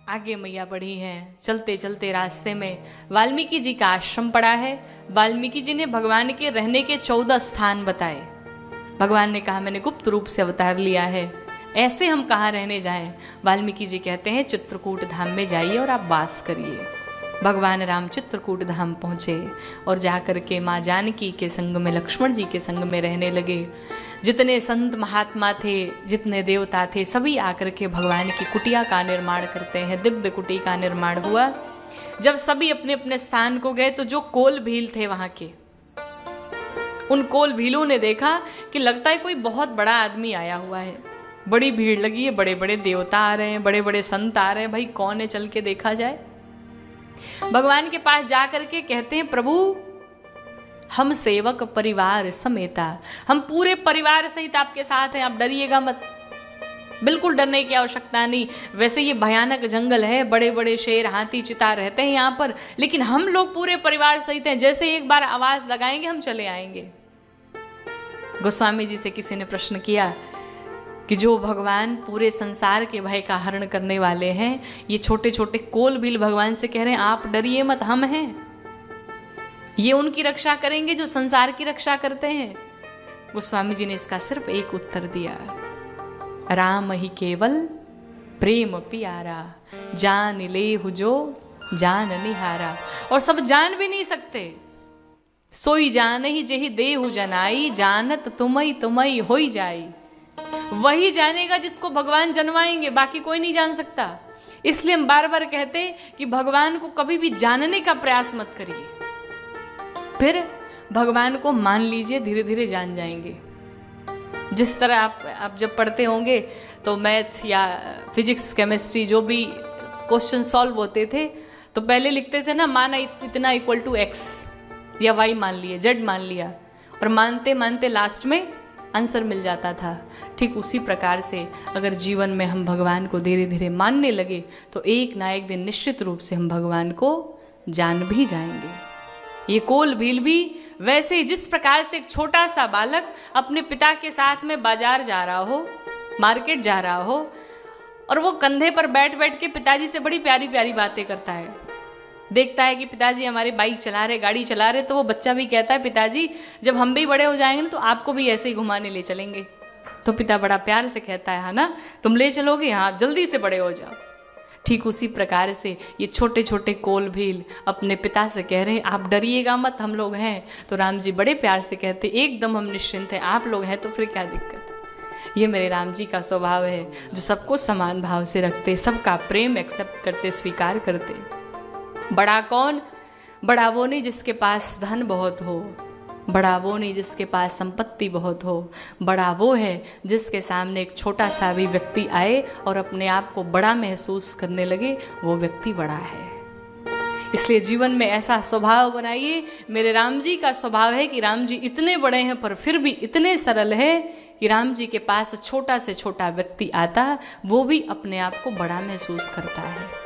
आगे मैया बढ़ी हैं। चलते चलते रास्ते में वाल्मीकि जी का आश्रम पड़ा है। वाल्मीकि जी ने भगवान के रहने के 14 स्थान बताए। भगवान ने कहा मैंने गुप्त रूप से अवतार लिया है, ऐसे हम कहाँ रहने जाएं। वाल्मीकि जी कहते हैं चित्रकूट धाम में जाइए और आप वास करिए। भगवान राम चित्रकूट धाम पहुँचे और जाकर के माँ जानकी के संग में, लक्ष्मण जी के संग में रहने लगे। जितने संत महात्मा थे, जितने देवता थे, सभी आकर के भगवान की कुटिया का निर्माण करते हैं। दिव्य कुटी का निर्माण हुआ। जब सभी अपने अपने स्थान को गए तो जो कोल भील थे वहां के, उन कोल भीलों ने देखा कि लगता है कोई बहुत बड़ा आदमी आया हुआ है, बड़ी भीड़ लगी है, बड़े बड़े देवता आ रहे हैं, बड़े बड़े संत आ रहे हैं, भाई कौन है, चल के देखा जाए। भगवान के पास जाकर के कहते हैं प्रभु हम सेवक परिवार समेता, हम पूरे परिवार सहित आपके साथ हैं, आप डरिएगा मत, बिल्कुल डरने की आवश्यकता नहीं। वैसे ये भयानक जंगल है, बड़े बड़े शेर हाथी चिता रहते हैं यहाँ पर, लेकिन हम लोग पूरे परिवार सहित हैं, जैसे एक बार आवाज लगाएंगे हम चले आएंगे। गोस्वामी जी से किसी ने प्रश्न किया कि जो भगवान पूरे संसार के भय का हरण करने वाले हैं, ये छोटे छोटे कोल भील भगवान से कह रहे हैं आप डरिए मत, हम हैं, ये उनकी रक्षा करेंगे जो संसार की रक्षा करते हैं। गोस्वामी जी ने इसका सिर्फ एक उत्तर दिया, राम ही केवल प्रेम प्यारा, जान ले जो जान निहारा। और सब जान भी नहीं सकते, सोई जान ही जेहि देहु जनाई, जानत तुमई तुमई होई जाई। वही जानेगा जिसको भगवान जनवाएंगे, बाकी कोई नहीं जान सकता। इसलिए हम बार बार कहते हैं कि भगवान को कभी भी जानने का प्रयास मत करिए, फिर भगवान को मान लीजिए, धीरे धीरे जान जाएंगे। जिस तरह आप जब पढ़ते होंगे तो मैथ या फिजिक्स केमिस्ट्री जो भी क्वेश्चन सॉल्व होते थे तो पहले लिखते थे ना, माना इतना इक्वल टू एक्स या वाई मान लिए, जेड मान लिया, और मानते मानते लास्ट में आंसर मिल जाता था। ठीक उसी प्रकार से अगर जीवन में हम भगवान को धीरे धीरे मानने लगे तो एक ना एक दिन निश्चित रूप से हम भगवान को जान भी जाएंगे। ये कोल भील भी वैसे ही, जिस प्रकार से एक छोटा सा बालक अपने पिता के साथ में बाजार जा रहा हो, मार्केट जा रहा हो, और वो कंधे पर बैठ बैठ के पिताजी से बड़ी प्यारी प्यारी बातें करता है। देखता है कि पिताजी हमारे बाइक चला रहे, गाड़ी चला रहे, तो वो बच्चा भी कहता है पिताजी जब हम भी बड़े हो जाएंगे ना तो आपको भी ऐसे ही घुमाने ले चलेंगे। तो पिता बड़ा प्यार से कहता है ना, तुम ले चलोगे, हाँ जल्दी से बड़े हो जाओ। ठीक उसी प्रकार से ये छोटे छोटे कोल भील अपने पिता से कह रहे हैं आप डरिएगा मत, हम लोग हैं। तो राम जी बड़े प्यार से कहते एकदम हम निश्चिंत हैं, आप लोग हैं तो फिर क्या दिक्कत। ये मेरे राम जी का स्वभाव है जो सबको समान भाव से रखते, सबका प्रेम एक्सेप्ट करते, स्वीकार करते। बड़ा कौन? बड़ा वो नहीं जिसके पास धन बहुत हो, बड़ा वो नहीं जिसके पास संपत्ति बहुत हो, बड़ा वो है जिसके सामने एक छोटा सा भी व्यक्ति आए और अपने आप को बड़ा महसूस करने लगे, वो व्यक्ति बड़ा है। इसलिए जीवन में ऐसा स्वभाव बनाइए। मेरे राम जी का स्वभाव है कि राम जी इतने बड़े हैं पर फिर भी इतने सरल है कि राम जी के पास छोटा से छोटा व्यक्ति आता वो भी अपने आप को बड़ा महसूस करता है।